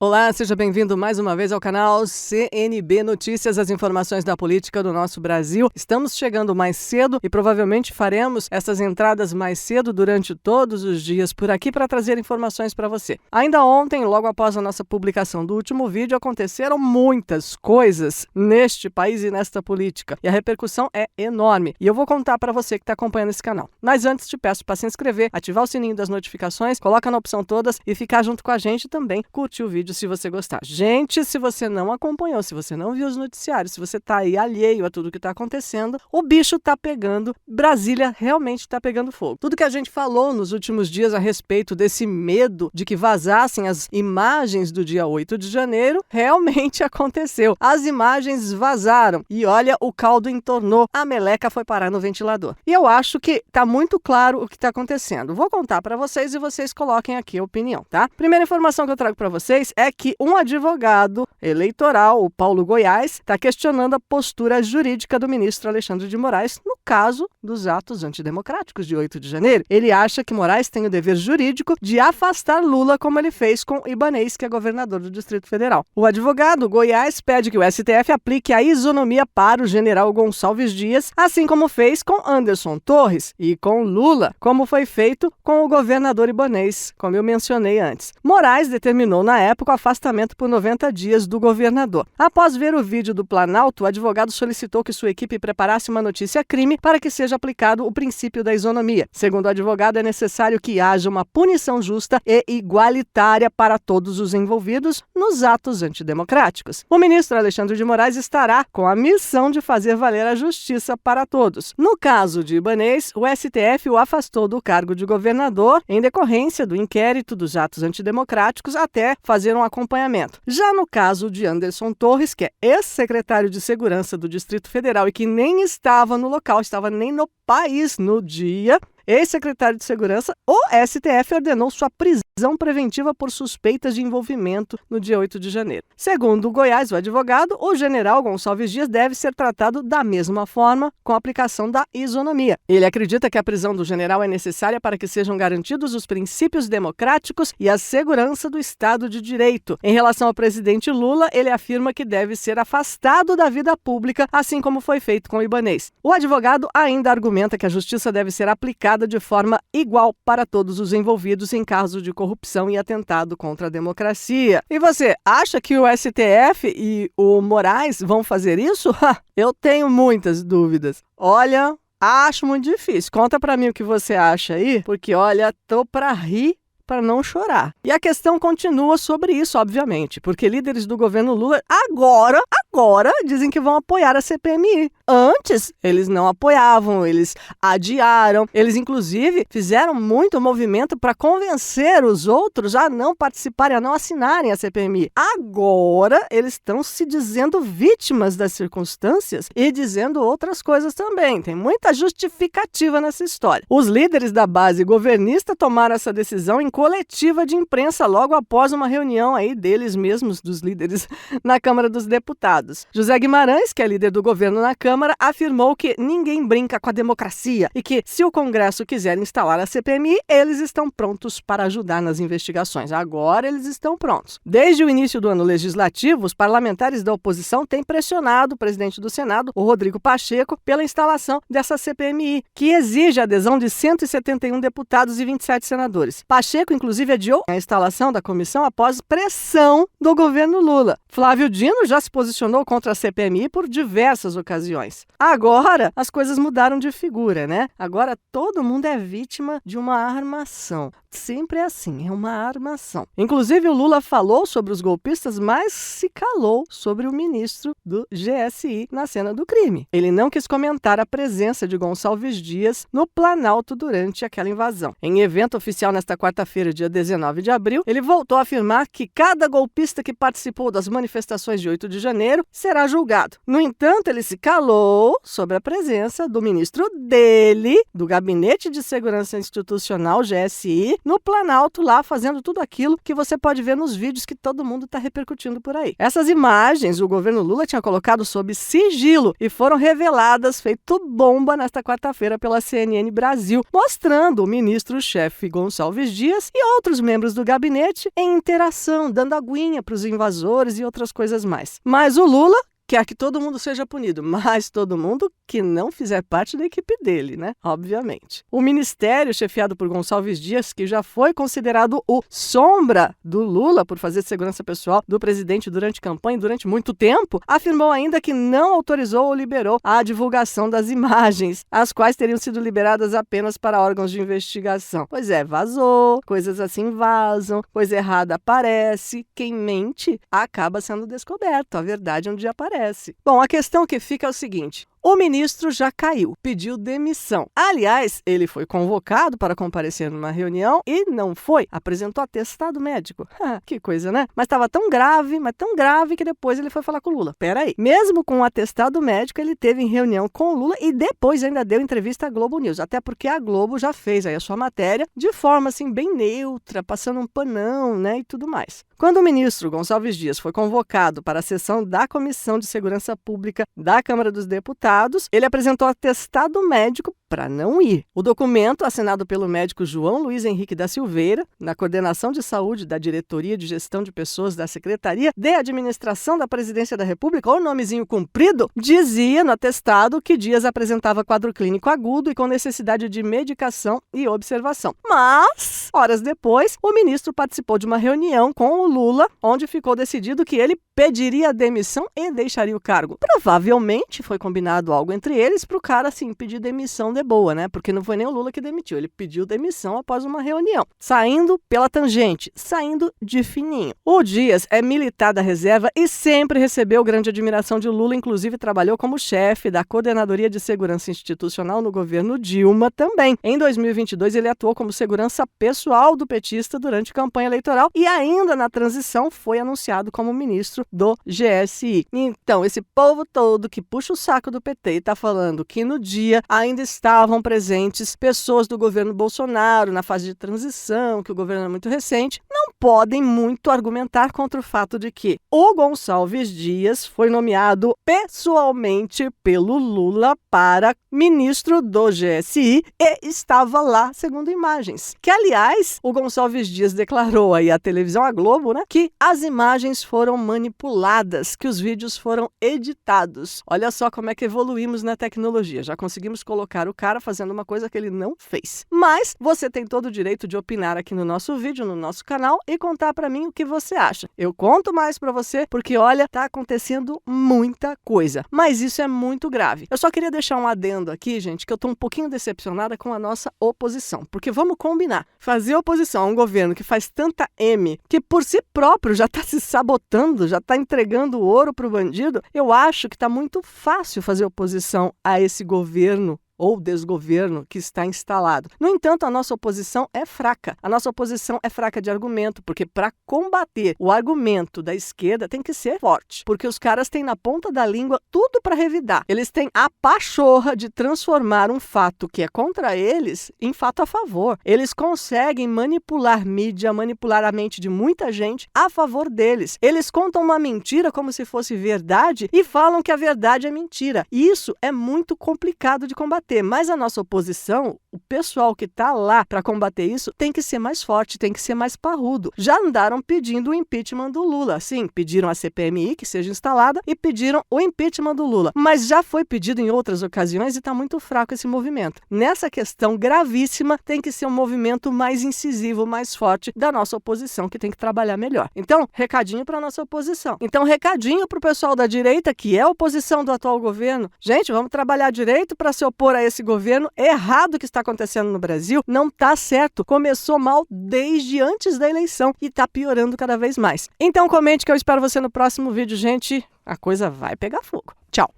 Olá, seja bem-vindo mais uma vez ao canal CNB Notícias, as informações da política do nosso Brasil. Estamos chegando mais cedo e provavelmente faremos essas entradas mais cedo durante todos os dias por aqui para trazer informações para você. Ainda ontem, logo após a nossa publicação do último vídeo, aconteceram muitas coisas neste país e nesta política. E a repercussão é enorme. E eu vou contar para você que está acompanhando esse canal. Mas antes, te peço para se inscrever, ativar o sininho das notificações, coloca na opção todas e ficar junto com a gente também, curtir o vídeo se você gostar. Gente, se você não acompanhou, se você não viu os noticiários, se você tá aí alheio a tudo que tá acontecendo, o bicho tá pegando, Brasília realmente tá pegando fogo. Tudo que a gente falou nos últimos dias a respeito desse medo de que vazassem as imagens do dia 8 de janeiro, realmente aconteceu. As imagens vazaram e olha, o caldo entornou, a meleca foi parar no ventilador. E eu acho que tá muito claro o que tá acontecendo. Vou contar para vocês e vocês coloquem aqui a opinião, tá? Primeira informação que eu trago para vocês é que um advogado eleitoral, o Paulo Goiás, está questionando a postura jurídica do ministro Alexandre de Moraes no caso dos atos antidemocráticos de 8 de janeiro. Ele acha que Moraes tem o dever jurídico de afastar Lula, como ele fez com Ibanez, que é governador do Distrito Federal. O advogado Goiás pede que o STF aplique a isonomia para o general Gonçalves Dias, assim como fez com Anderson Torres e com Lula, como foi feito com o governador Ibanez, como eu mencionei antes. Moraes determinou na época o afastamento por 90 dias do governador. Após ver o vídeo do Planalto, o advogado solicitou que sua equipe preparasse uma notícia-crime para que seja aplicado o princípio da isonomia. Segundo o advogado, é necessário que haja uma punição justa e igualitária para todos os envolvidos nos atos antidemocráticos. O ministro Alexandre de Moraes estará com a missão de fazer valer a justiça para todos. No caso de Ibanez, o STF o afastou do cargo de governador em decorrência do inquérito dos atos antidemocráticos até fazer um acompanhamento. Já no caso de Anderson Torres, que é ex-secretário de Segurança do Distrito Federal e que nem estava no local, estava nem no país no dia, ex-secretário de Segurança, o STF ordenou sua prisão preventiva por suspeitas de envolvimento no dia 8 de janeiro. Segundo o Goiás, o advogado, o general Gonçalves Dias deve ser tratado da mesma forma com a aplicação da isonomia. Ele acredita que a prisão do general é necessária para que sejam garantidos os princípios democráticos e a segurança do Estado de Direito. Em relação ao presidente Lula, ele afirma que deve ser afastado da vida pública, assim como foi feito com Ibanez. O advogado ainda argumenta que a justiça deve ser aplicada de forma igual para todos os envolvidos em caso de corrupção e atentado contra a democracia. E você acha que o STF e o Moraes vão fazer isso? Eu tenho muitas dúvidas. Olha, acho muito difícil. Conta pra mim o que você acha aí, porque olha, tô pra rir para não chorar. E a questão continua sobre isso, obviamente, porque líderes do governo Lula agora dizem que vão apoiar a CPMI. Antes, eles não apoiavam, eles adiaram, eles inclusive fizeram muito movimento para convencer os outros a não participarem, a não assinarem a CPMI. Agora, eles estão se dizendo vítimas das circunstâncias e dizendo outras coisas também. Tem muita justificativa nessa história. Os líderes da base governista tomaram essa decisão em coletiva de imprensa logo após uma reunião aí deles mesmos, dos líderes, na Câmara dos Deputados. José Guimarães, que é líder do governo na Câmara, afirmou que ninguém brinca com a democracia e que, se o Congresso quiser instalar a CPMI, eles estão prontos para ajudar nas investigações. Agora eles estão prontos. Desde o início do ano legislativo, os parlamentares da oposição têm pressionado o presidente do Senado, o Rodrigo Pacheco, pela instalação dessa CPMI, que exige a adesão de 171 deputados e 27 senadores. Pacheco, inclusive, adiou a instalação da comissão após pressão do governo Lula. Flávio Dino já se posicionou contra a CPMI por diversas ocasiões. Agora, as coisas mudaram de figura, né? Agora todo mundo é vítima de uma armação. Sempre é assim, é uma armação. Inclusive, o Lula falou sobre os golpistas, mas se calou sobre o ministro do GSI na cena do crime. Ele não quis comentar a presença de Gonçalves Dias no Planalto durante aquela invasão. Em evento oficial nesta quarta-feira, dia 19 de abril, ele voltou a afirmar que cada golpista que participou das manifestações manifestações de 8 de janeiro, será julgado. No entanto, ele se calou sobre a presença do ministro dele, do Gabinete de Segurança Institucional, GSI, no Planalto, lá fazendo tudo aquilo que você pode ver nos vídeos que todo mundo está repercutindo por aí. Essas imagens o governo Lula tinha colocado sob sigilo e foram reveladas, feito bomba, nesta quarta-feira pela CNN Brasil, mostrando o ministro-chefe Gonçalves Dias e outros membros do gabinete em interação, dando aguinha para os invasores e outras coisas mais. Mas o Lula quer que todo mundo seja punido, mas todo mundo que não fizer parte da equipe dele, né? Obviamente. O ministério, chefiado por Gonçalves Dias, que já foi considerado o sombra do Lula por fazer segurança pessoal do presidente durante campanha e durante muito tempo, afirmou ainda que não autorizou ou liberou a divulgação das imagens, as quais teriam sido liberadas apenas para órgãos de investigação. Pois é, vazou, coisas assim vazam, coisa errada aparece, quem mente acaba sendo descoberto, a verdade um dia aparece. Bom, a questão que fica é o seguinte: o ministro já caiu, pediu demissão. Aliás, ele foi convocado para comparecer numa reunião e não foi. Apresentou atestado médico. Que coisa, né? Mas estava tão grave, que depois ele foi falar com o Lula. Peraí, mesmo com o atestado médico, ele teve em reunião com o Lula e depois ainda deu entrevista à Globo News. Até porque a Globo já fez aí a sua matéria de forma assim bem neutra, passando um panão, né, e tudo mais. Quando o ministro Gonçalves Dias foi convocado para a sessão da Comissão de Segurança Pública da Câmara dos Deputados, ele apresentou atestado médico para não ir. O documento, assinado pelo médico João Luiz Henrique da Silveira, na Coordenação de Saúde da Diretoria de Gestão de Pessoas da Secretaria de Administração da Presidência da República, ou nomezinho comprido, dizia no atestado que Dias apresentava quadro clínico agudo e com necessidade de medicação e observação. Mas, horas depois, o ministro participou de uma reunião com o Lula, onde ficou decidido que ele pediria demissão e deixaria o cargo. Provavelmente foi combinado algo entre eles para o cara, assim, pedir demissão de boa, né? Porque não foi nem o Lula que demitiu, ele pediu demissão após uma reunião. Saindo pela tangente, saindo de fininho. O Dias é militar da reserva e sempre recebeu grande admiração de Lula, inclusive trabalhou como chefe da Coordenadoria de Segurança Institucional no governo Dilma também. Em 2022, ele atuou como segurança pessoal do petista durante a campanha eleitoral e ainda na transição foi anunciado como ministro do GSI. Então, esse povo todo que puxa o saco do PT e tá falando que no dia ainda estavam presentes pessoas do governo Bolsonaro na fase de transição, que o governo é muito recente, não podem muito argumentar contra o fato de que o Gonçalves Dias foi nomeado pessoalmente pelo Lula para ministro do GSI e estava lá, segundo imagens. Que, aliás, o Gonçalves Dias declarou aí à televisão, a Globo, né, que as imagens foram manipuladas, que os vídeos foram editados. Olha só como é que evoluímos na tecnologia. Já conseguimos colocar o cara fazendo uma coisa que ele não fez. Mas você tem todo o direito de opinar aqui no nosso vídeo, no nosso canal e contar para mim o que você acha. Eu conto mais para você porque, olha, tá acontecendo muita coisa. Mas isso é muito grave. Eu só queria deixar um adendo aqui, gente, que eu tô um pouquinho decepcionada com a nossa oposição. Porque vamos combinar. Fazer oposição a um governo que faz tanta M, que por si próprio já tá se sabotando, já tá entregando ouro pro bandido, eu acho que tá muito fácil fazer oposição a esse governo ou desgoverno que está instalado. No entanto, a nossa oposição é fraca. A nossa oposição é fraca de argumento, porque para combater o argumento da esquerda tem que ser forte, porque os caras têm na ponta da língua tudo para revidar. Eles têm a pachorra de transformar um fato que é contra eles em fato a favor. Eles conseguem manipular mídia, manipular a mente de muita gente a favor deles. Eles contam uma mentira como se fosse verdade e falam que a verdade é mentira. E isso é muito complicado de combater. Mas a nossa oposição, o pessoal que está lá para combater isso, tem que ser mais forte, tem que ser mais parrudo. Já andaram pedindo o impeachment do Lula. Sim, pediram a CPMI que seja instalada e pediram o impeachment do Lula. Mas já foi pedido em outras ocasiões e está muito fraco esse movimento. Nessa questão gravíssima, tem que ser um movimento mais incisivo, mais forte da nossa oposição, que tem que trabalhar melhor. Então, recadinho para a nossa oposição. Então, recadinho para o pessoal da direita, que é a oposição do atual governo. Gente, vamos trabalhar direito para se opor a esse governo errado que está acontecendo no Brasil. Não está certo. Começou mal desde antes da eleição e está piorando cada vez mais. Então comente que eu espero você no próximo vídeo, gente. A coisa vai pegar fogo. Tchau!